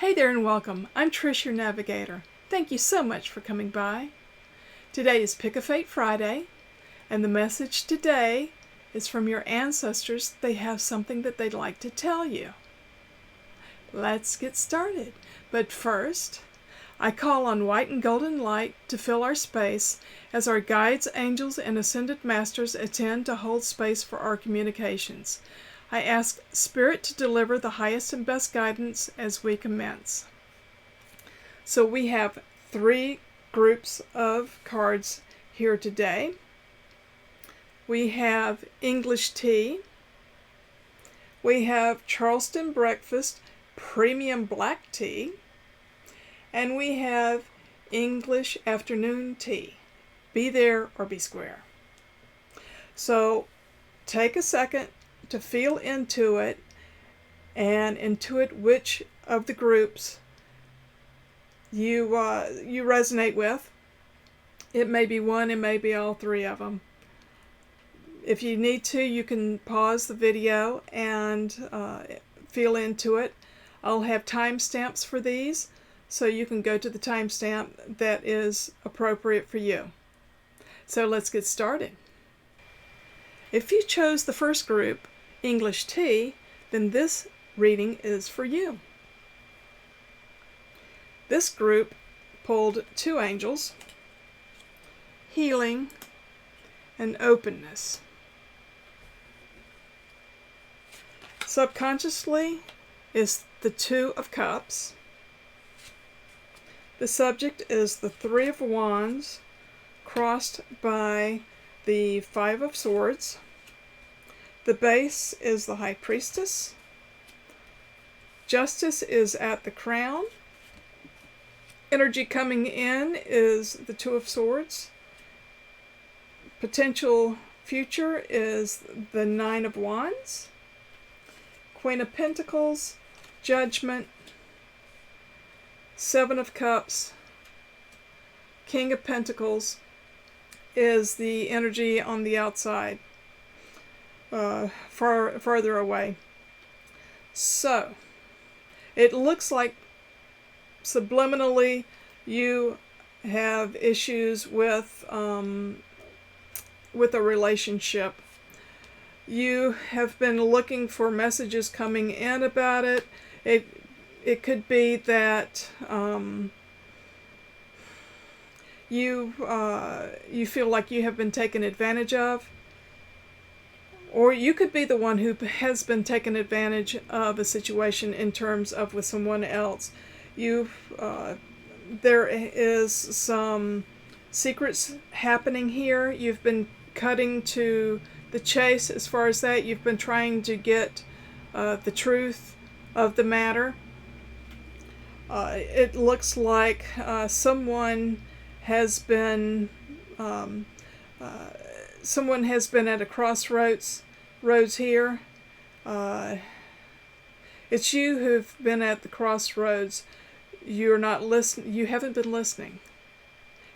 Hey there and welcome. I'm Trish, your navigator. Thank you so much for coming by. Today is Pick a Fate Friday, and the message today is from your ancestors. They have something that they'd like to tell you. Let's get started. But first, I call on white and golden light to fill our space as our guides, angels, and ascended masters attend to hold space for our communications. I ask Spirit to deliver the highest and best guidance as we commence. So we have 3 groups of cards here today. We have English Tea. We have Charleston Breakfast Premium Black Tea. And we have English Afternoon Tea. Be there or be square. So take a second to feel into it and intuit which of the groups you resonate with. It may be one, it may be all 3 of them. If you need to, you can pause the video and feel into it. I'll have timestamps for these, so you can go to the timestamp that is appropriate for you. So let's get started. If you chose the first group, English Tea, then this reading is for you. This group pulled 2 angels, healing and openness. Subconsciously is the 2 of Cups. The subject is the 3 of Wands crossed by the 5 of Swords. The base is the High Priestess. Justice is at the Crown. Energy coming in is the 2 of Swords. Potential future is the 9 of Wands. Queen of Pentacles, Judgment, 7 of Cups, King of Pentacles is the energy on the outside, farther away. So, it looks like subliminally you have issues with a relationship. You have been looking for messages coming in about it. It could be that you feel like you have been taken advantage of, or you could be the one who has been taken advantage of a situation in terms of with someone else. There is some secrets happening here. You've been cutting to the chase as far as that. You've been trying to get the truth of the matter. It looks like someone has been at a crossroads here. It's you who've been at the crossroads. You're not listening. You haven't been listening.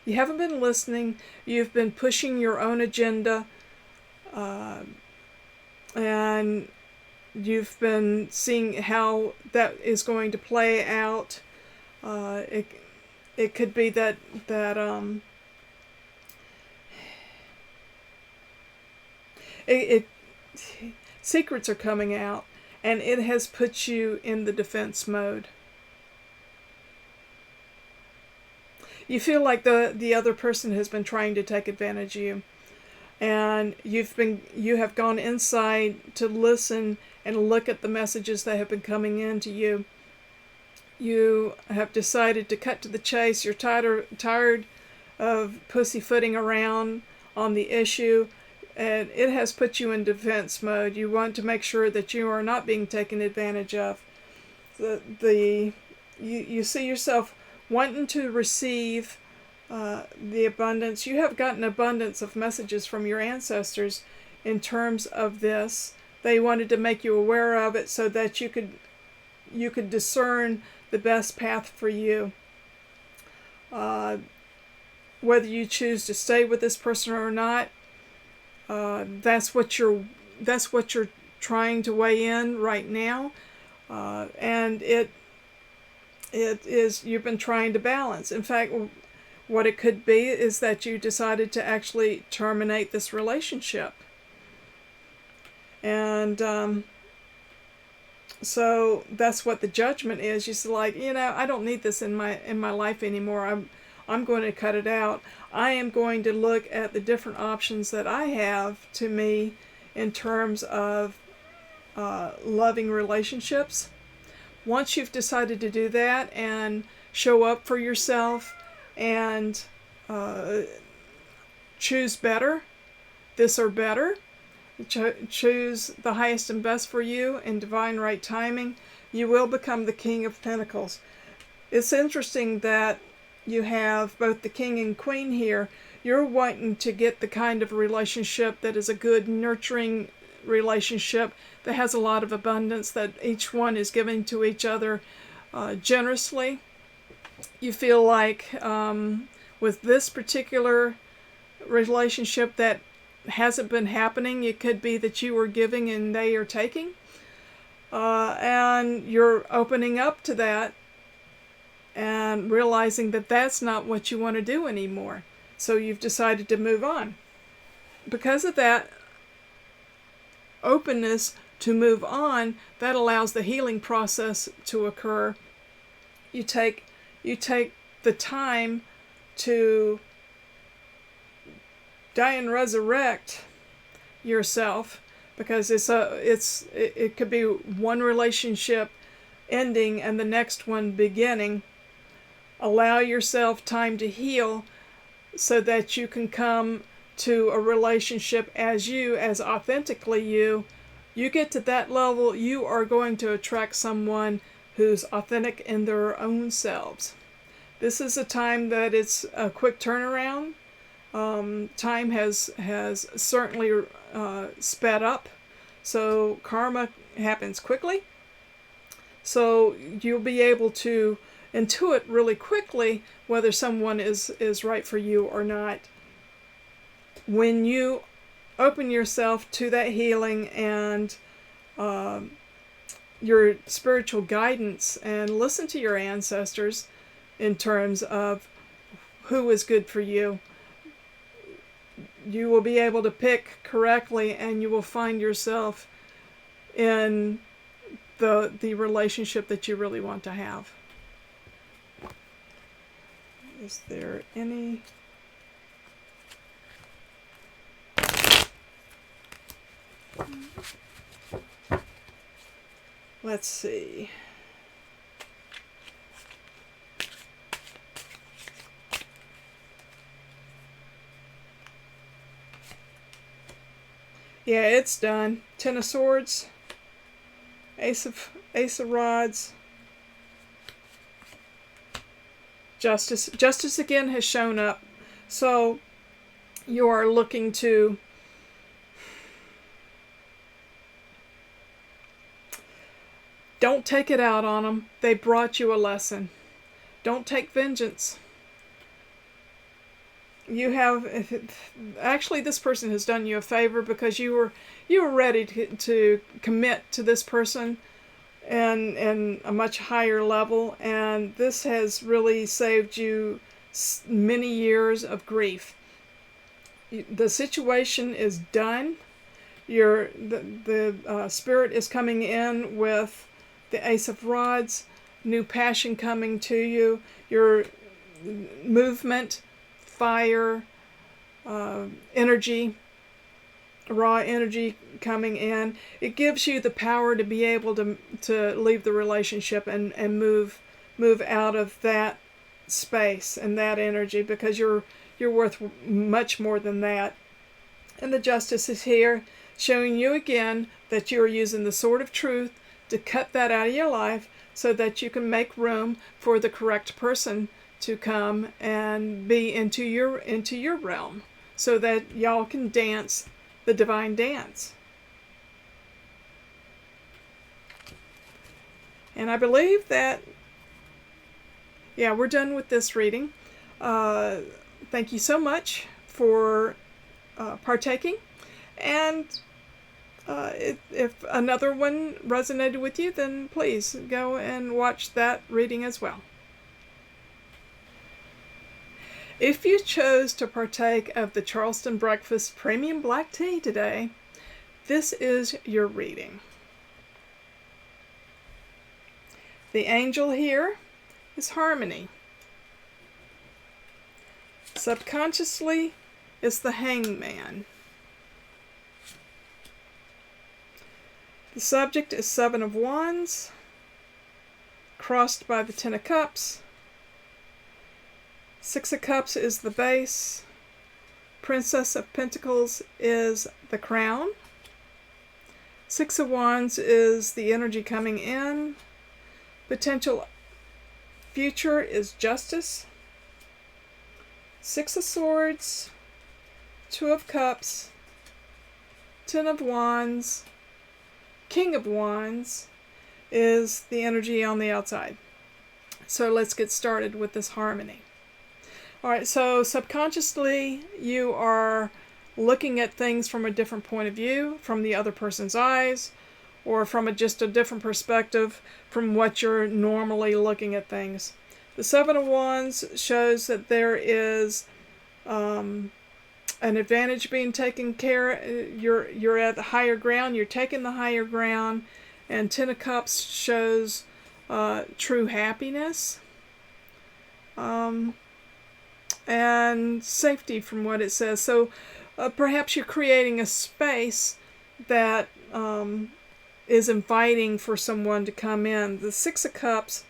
You haven't been listening. You've been pushing your own agenda, and you've been seeing how that is going to play out. It could be that secrets are coming out, and it has put you in the defense mode. You feel like the other person has been trying to take advantage of you, and you have gone inside to listen and look at the messages that have been coming in to you. You have decided to cut to the chase. You're tired of pussyfooting around on the issue, and it has put you in defense mode. You want to make sure that you are not being taken advantage of. You see yourself wanting to receive the abundance. You have gotten abundance of messages from your ancestors in terms of this. They wanted to make you aware of it so that you could discern the best path for you. Whether you choose to stay with this person or not, that's what you're trying to weigh in right now, and it is you've been trying to balance. In fact, what it could be is that you decided to actually terminate this relationship. And so that's what the judgment is. You're like, I don't need this in my life anymore. I'm going to cut it out. I am going to look at the different options that I have to me in terms of loving relationships. Once you've decided to do that and show up for yourself and choose better, this or better, choose the highest and best for you in divine right timing, you will become the King of Pentacles. It's interesting that you have both the King and Queen here. You're wanting to get the kind of relationship that is a good, nurturing relationship that has a lot of abundance, that each one is giving to each other generously. You feel like with this particular relationship that hasn't been happening, it could be that you are giving and they are taking, and you're opening up to that and realizing that that's not what you want to do anymore. So you've decided to move on. Because of that openness to move on, that allows the healing process to occur. You take the time to die and resurrect yourself, because it could be one relationship ending and the next one beginning. Allow yourself time to heal so that you can come to a relationship as authentically you. You get to that level, you are going to attract someone who's authentic in their own selves. This is a time that it's a quick turnaround. Time has certainly sped up, so karma happens quickly. So you'll be able to intuit really quickly whether someone is right for you or not. When you open yourself to that healing and your spiritual guidance and listen to your ancestors in terms of who is good for you, you will be able to pick correctly, and you will find yourself in the relationship that you really want to have. Is there any... Let's see. Yeah, it's done. Ten of Swords, Ace of Rods, Justice. Justice again has shown up. So you are looking to don't take it out on them. They brought you a lesson. Don't take vengeance. You have, actually this person has done you a favor, because you were ready to commit to this person and a much higher level, and this has really saved you many years of grief. The situation is done. The spirit is coming in with the Ace of Rods, new passion coming to you, your movement, fire, energy, raw energy coming in. It gives you the power to be able to leave the relationship and move out of that space and that energy, because you're worth much more than that. And the Justice is here, showing you again that you're using the sword of truth to cut that out of your life so that you can make room for the correct person to come and be into your realm, so that y'all can dance the divine dance. And I believe that, yeah, we're done with this reading. Thank you so much for partaking, and if another one resonated with you, then please go and watch that reading as well. If you chose to partake of the Charleston Breakfast Premium Black Tea today, this is your reading. The angel here is Harmony. Subconsciously is the Hangman. The subject is Seven of Wands, crossed by the Ten of Cups. Six of Cups is the base. Princess of Pentacles is the crown. Six of Wands is the energy coming in. Potential future is Justice. Six of Swords, Two of Cups, Ten of Wands, King of Wands is the energy on the outside. So let's get started with this Harmony. Alright, so subconsciously you are looking at things from a different point of view, from the other person's eyes, or from just a different perspective from what you're normally looking at things. The Seven of Wands shows that there is an advantage being taken care of. You're at the higher ground, you're taking the higher ground, and Ten of Cups shows true happiness and safety from what it says. So perhaps you're creating a space that is inviting for someone to come in. The Six of Cups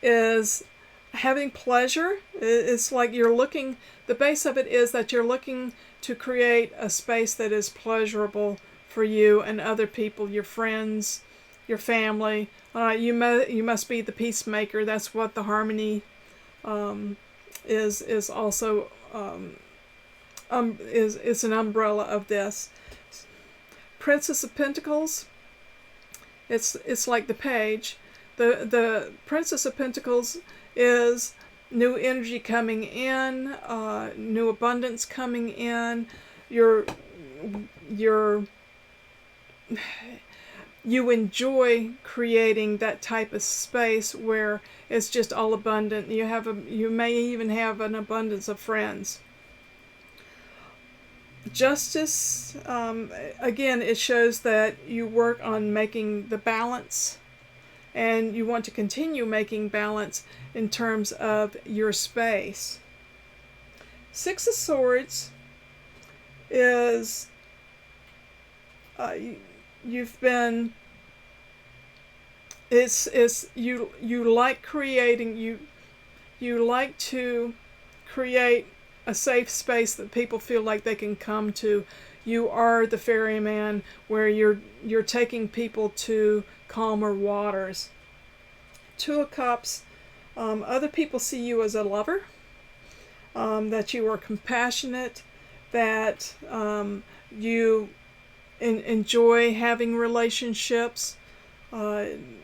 is having pleasure. It's like you're looking, the base of it is that you're looking to create a space that is pleasurable for you and other people, your friends, your family. You must be the peacemaker. That's what the Harmony is also is an umbrella of this. Princess of Pentacles, it's like the page. The Princess of Pentacles is new energy coming in, new abundance coming in. You enjoy creating that type of space where it's just all abundant. You may even have an abundance of friends. Justice, again, it shows that you work on making the balance, and you want to continue making balance in terms of your space. Six of Swords is you've been, you like creating, you like to create a safe space that people feel like they can come to. You are the ferryman where you're taking people to calmer waters. Two of Cups, other people see you as a lover, that you are compassionate, that you enjoy having relationships. I'm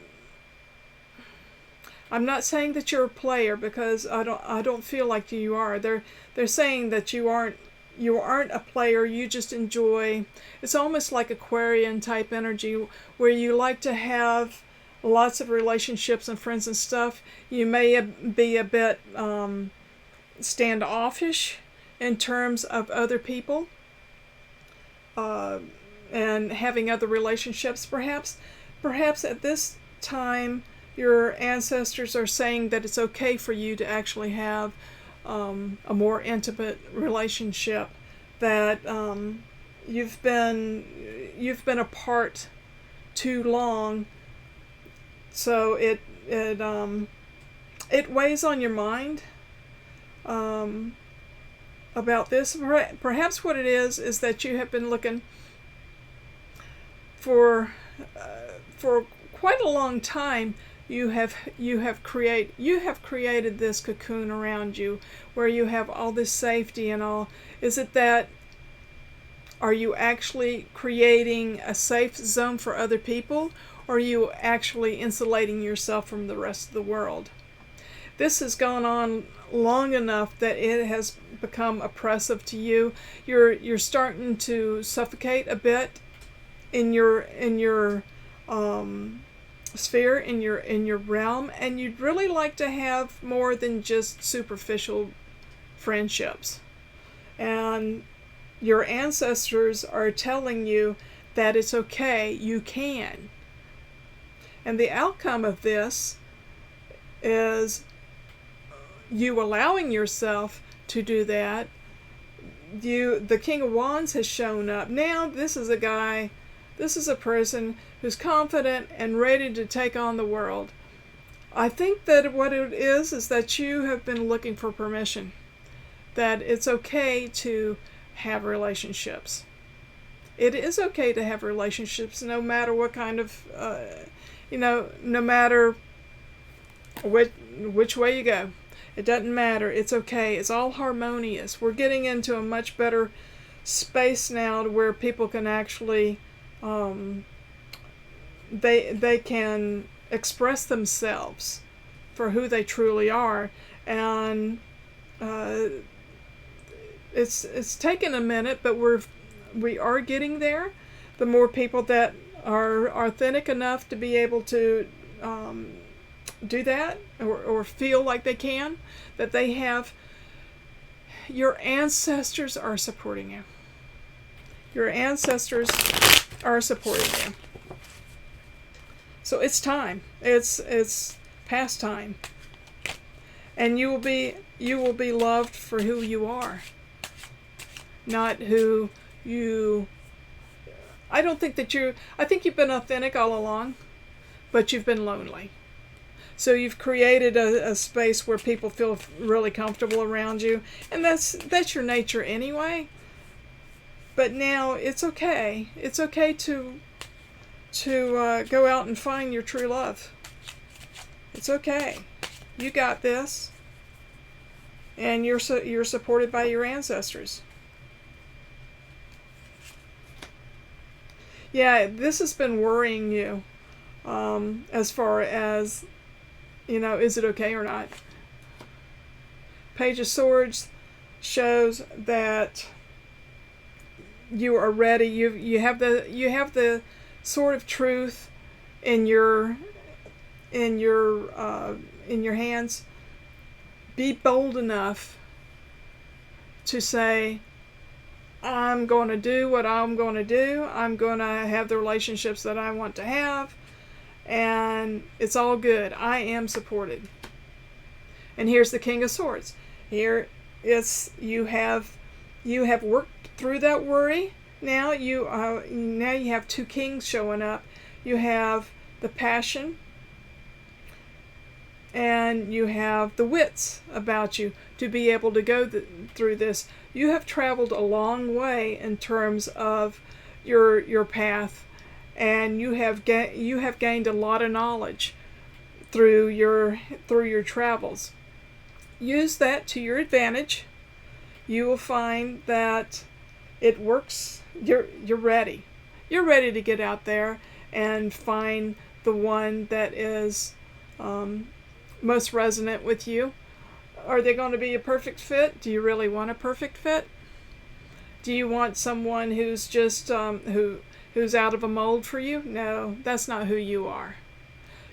not saying that you're a player, because I don't feel like you are. They're saying that you aren't a player. You just enjoy. It's almost like Aquarian type energy, where you like to have lots of relationships and friends and stuff. You may be a bit standoffish in terms of other people and having other relationships. Perhaps at this time your ancestors are saying that it's okay for you to actually have a more intimate relationship, that you've been apart too long, so it weighs on your mind about this. Perhaps what it is that you have been looking for quite a long time. You have created this cocoon around you where you have all this safety and all. Is it that, are you actually creating a safe zone for other people, or are you actually insulating yourself from the rest of the world? This has gone on long enough that it has become oppressive to you. You're starting to suffocate a bit in your sphere, in your realm, and you'd really like to have more than just superficial friendships. And your ancestors are telling you that it's okay, you can. And the outcome of this is you allowing yourself to do that. The King of Wands has shown up. Now this is a person who's confident and ready to take on the world. I think that what it is that you have been looking for permission. That it's okay to have relationships. It is okay to have relationships no matter what kind of, no matter which way you go. It doesn't matter. It's okay. It's all harmonious. We're getting into a much better space now to where people can actually, they can express themselves for who they truly are. And it's taken a minute, but we are getting there. The more people that are authentic enough to be able to do that, or feel like they can, that they have, your ancestors are supporting you. Your ancestors are supporting you. So it's time. It's past time. And you will be loved for who you are. Not who you... I think you've been authentic all along, but you've been lonely. So you've created a space where people feel really comfortable around you, and that's your nature anyway. But now it's okay. It's okay to go out and find your true love. It's okay. You got this, and you're supported by your ancestors. Yeah, this has been worrying you, as far as, is it okay or not? Page of Swords shows that you are ready. You have the sword of truth in your hands. Be bold enough to say, I'm going to do what I'm going to do. I'm going to have the relationships that I want to have. And it's all good. I am supported. And here's the King of Swords. Here you have worked through that worry. Now you have two kings showing up. You have the passion, and you have the wits about you to be able to go through this. You have traveled a long way in terms of your path, and you have gained a lot of knowledge through your travels. Use that to your advantage. You will find that it works. You're ready. You're ready to get out there and find the one that is most resonant with you. Are they going to be a perfect fit? Do you really want a perfect fit? Do you want someone who's just who's out of a mold for you? No, that's not who you are.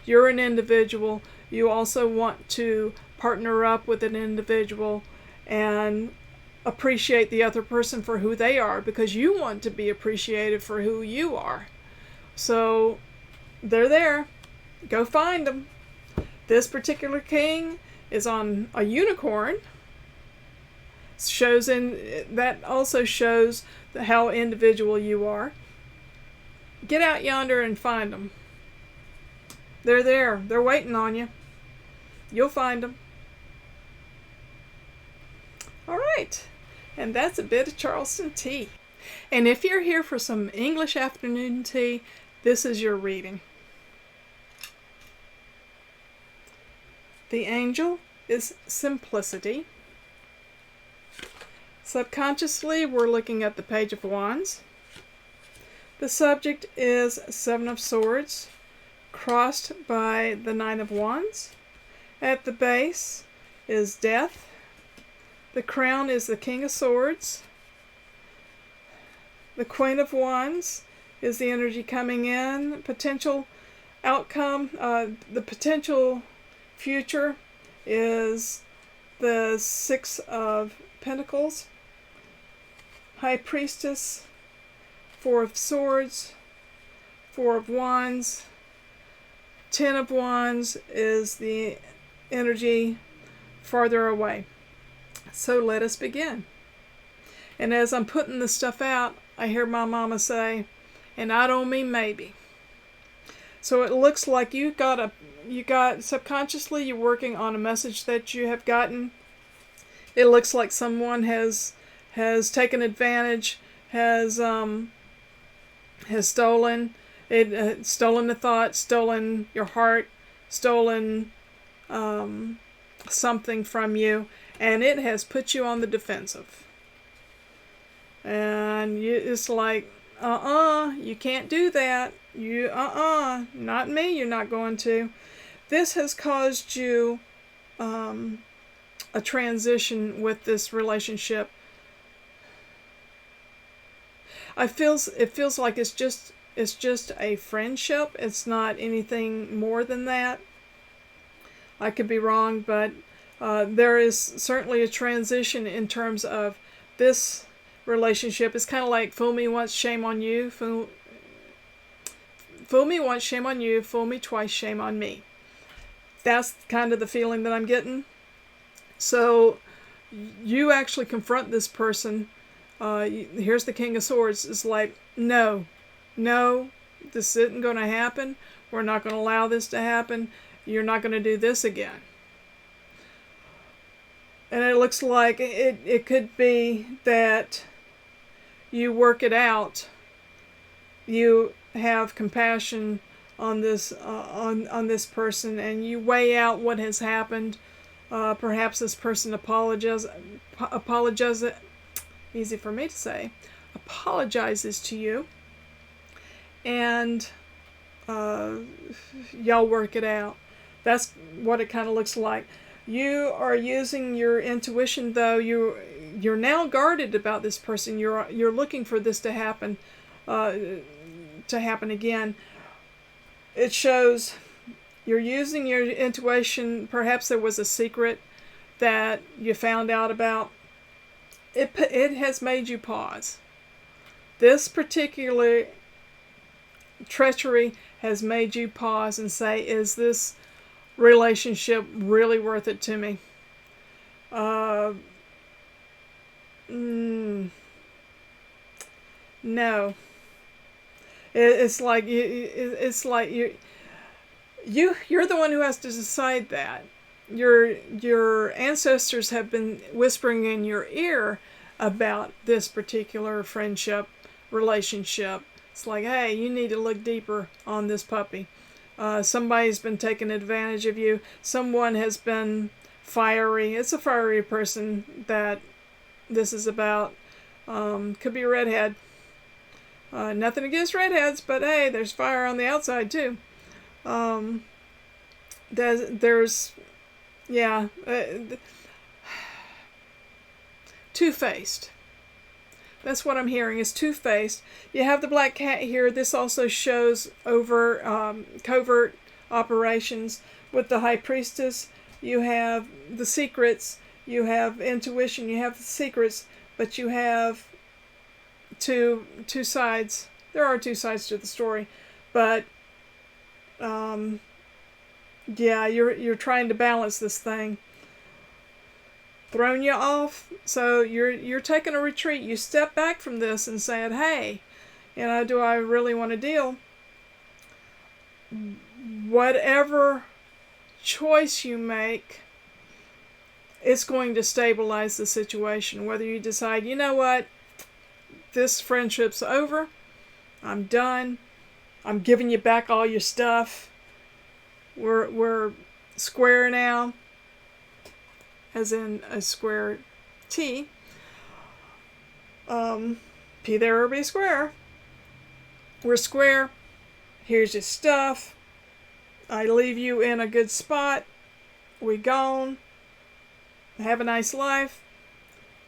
You're an individual. You also want to partner up with an individual and appreciate the other person for who they are, because you want to be appreciated for who you are. So they're there. Go find them. This particular king is on a unicorn. That also shows how individual you are. Get out yonder and find them. They're there. They're waiting on you. You'll find them. All right. And that's a bit of Charleston tea. And if you're here for some English afternoon tea, this is your reading. The angel is simplicity. Subconsciously, we're looking at the Page of Wands. The subject is Seven of Swords, crossed by the Nine of Wands. At the base is Death. The crown is the King of Swords. The Queen of Wands is the energy coming in. Potential outcome, the potential future is the Six of Pentacles, High Priestess, Four of Swords, Four of Wands, Ten of Wands is the energy farther away. So let us begin. And as I'm putting this stuff out, I hear my mama say, and I don't mean maybe. So it looks like you got subconsciously you're working on a message that you have gotten. It looks like someone has taken advantage, has stolen it, stolen the thought, stolen your heart, stolen something from you, and it has put you on the defensive. And it's like, you can't do that. Not me, you're not going to. This has caused you a transition with this relationship. It feels like it's just a friendship. It's not anything more than that. I could be wrong, but there is certainly a transition in terms of this relationship. It's kind of like fool me once, shame on you. Fool me once, shame on you. Fool me twice, shame on me. That's kind of the feeling that I'm getting. So you actually confront this person. Here's the King of Swords. It's like, no, this isn't going to happen. We're not going to allow this to happen. You're not going to do this again. And it looks like it could be that you work it out. You have compassion on this on this person, and you weigh out what has happened. Perhaps this person apologizes. Easy for me to say. Apologizes to you, and y'all work it out. That's what it kind of looks like. You are using your intuition, though. You're now guarded about this person. You're looking for this to happen again. It shows you're using your intuition. Perhaps there was a secret that you found out about. It has made you pause. This particular treachery has made you pause and say, is this relationship really worth it to me? No. It's like you're the one who has to decide that. Your ancestors have been whispering in your ear about this particular friendship, relationship. It's like, hey, you need to look deeper on this puppy. Somebody's been taking advantage of you. Someone has been fiery. It's a fiery person that this is about. Could be a redhead. Nothing against redheads, but hey, there's fire on the outside too. Two-faced. That's what I'm hearing, is two-faced. You have the black cat here. This also shows covert operations. With the High Priestess, you have the secrets, you have intuition, you have the secrets, but you have two sides. There are two sides to the story, but you're trying to balance this thing. Thrown you off, so you're taking a retreat. You step back from this and saying, hey, do I really want to deal? Whatever choice you make, it's going to stabilize the situation. Whether you decide, you know what, this friendship's over, I'm done, I'm giving you back all your stuff, we're square now, as in a square T. P there or be square. We're square. Here's your stuff. I leave you in a good spot. We gone. Have a nice life.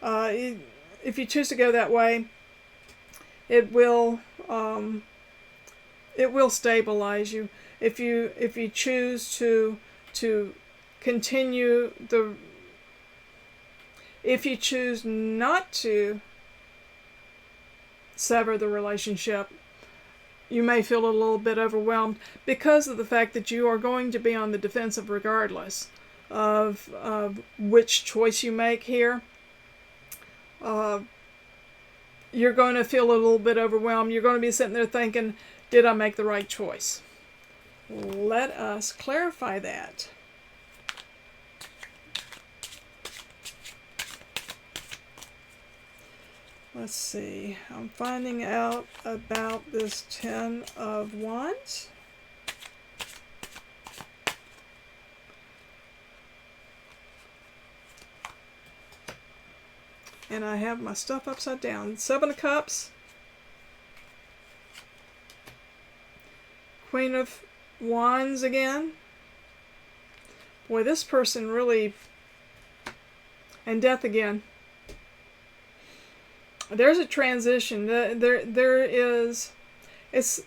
If you choose to go that way, it will it will stabilize you if you choose to continue if you choose not to sever the relationship. You may feel a little bit overwhelmed because of the fact that you are going to be on the defensive regardless of which choice you make here. You're going to feel a little bit overwhelmed. You're going to be sitting there thinking, did I make the right choice? Let us clarify that. Let's see. I'm finding out about this Ten of Wands. And I have my stuff upside down. Seven of Cups. Queen of Wands again. Boy, this person really... And Death again. There's a transition. There is... It's...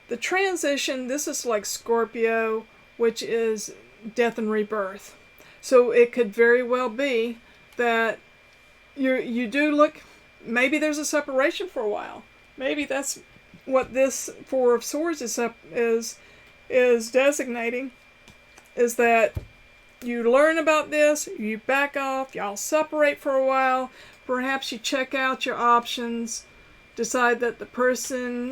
The transition, this is like Scorpio, which is death and rebirth. So it could very well be that you do look, maybe there's a separation for a while. Maybe that's what this Four of Swords is designating, is that you learn about this, you back off, y'all separate for a while, perhaps you check out your options, decide that the person,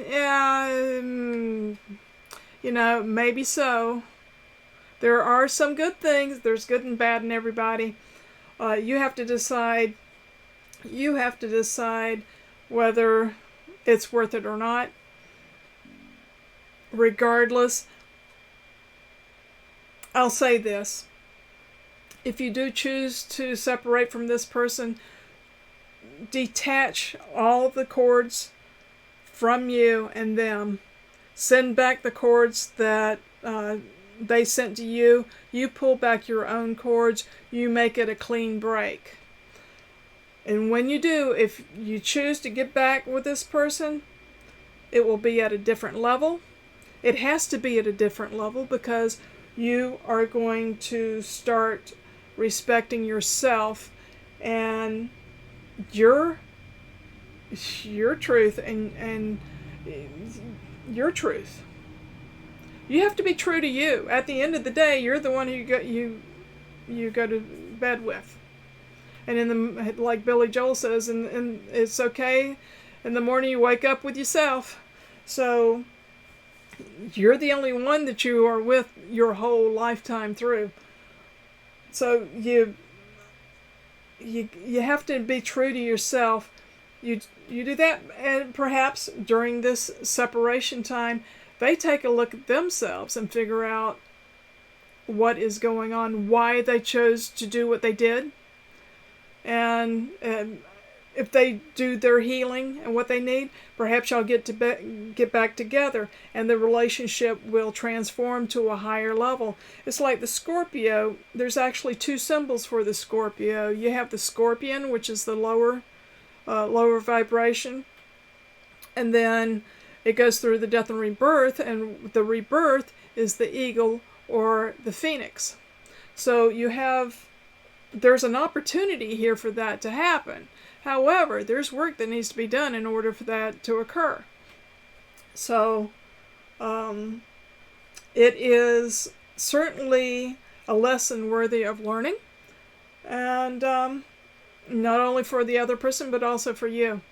maybe so. There are some good things, there's good and bad in everybody. You have to decide whether it's worth it or not. Regardless, I'll say this. If you do choose to separate from this person, detach all of the cords from you and them. Send back the cords that they sent to you. You pull back your own cords. You make it a clean break. And when you do, if you choose to get back with this person, it will be at a different level. It has to be at a different level because you are going to start respecting yourself and your truth and your truth. You have to be true to you. At the end of the day, you're the one who you go to bed with. And like Billy Joel says, and it's okay. In the morning, you wake up with yourself. So you're the only one that you are with your whole lifetime through. So you have to be true to yourself. You do that, and perhaps during this separation time, they take a look at themselves and figure out what is going on, why they chose to do what they did. And if they do their healing and what they need, perhaps y'all get back together and the relationship will transform to a higher level. It's like the Scorpio. There's actually two symbols for the Scorpio. You have the scorpion, which is the lower vibration. And then it goes through the death and rebirth, and the rebirth is the eagle or the phoenix. So there's an opportunity here for that to happen. However, there's work that needs to be done in order for that to occur. So it is certainly a lesson worthy of learning, and not only for the other person, but also for you.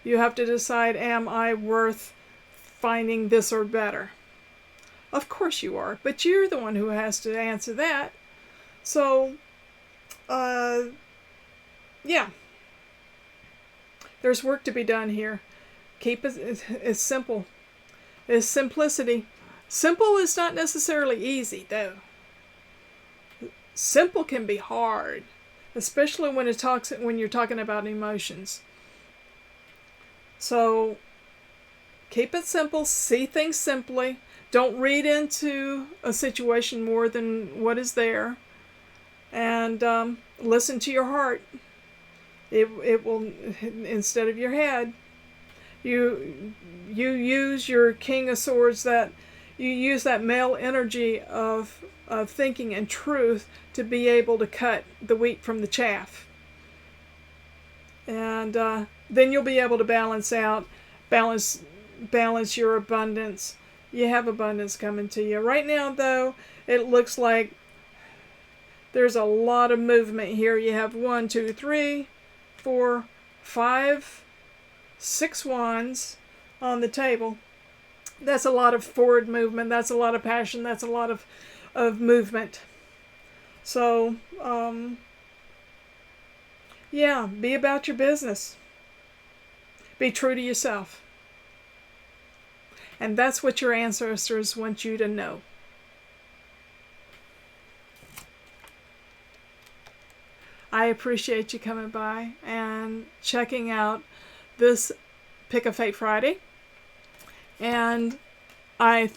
You have to decide, am I worth finding this or better? Of course you are, but you're the one who has to answer that. So, yeah. There's work to be done here. Keep it's simple. It's simplicity. Simple is not necessarily easy, though. Simple can be hard, especially when you're talking about emotions. So, keep it simple. See things simply. Don't read into a situation more than what is there. And listen to your heart. It will, instead of your head. you use your King of Swords, that you use that male energy of thinking and truth to be able to cut the wheat from the chaff. And then you'll be able to balance your abundance. You have abundance coming to you. Right now, though, it looks like there's a lot of movement here. You have 1, 2, 3, 4, 5, 6 wands on the table. That's a lot of forward movement. That's a lot of passion. That's a lot of movement. So, yeah, be about your business. Be true to yourself. And that's what your ancestors want you to know. I appreciate you coming by and checking out this Pick a Fate Friday. And I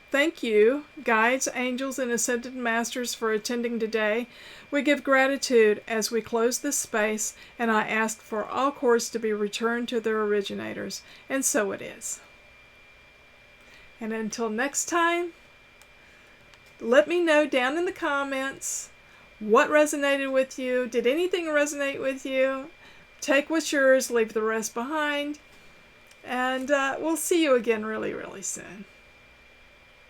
thank you, guides, angels, and ascended masters, for attending today. We give gratitude as we close this space, and I ask for all cords to be returned to their originators. And so it is. And until next time, let me know down in the comments what resonated with you. Did anything resonate with you? Take what's yours, leave the rest behind. And we'll see you again really, really soon.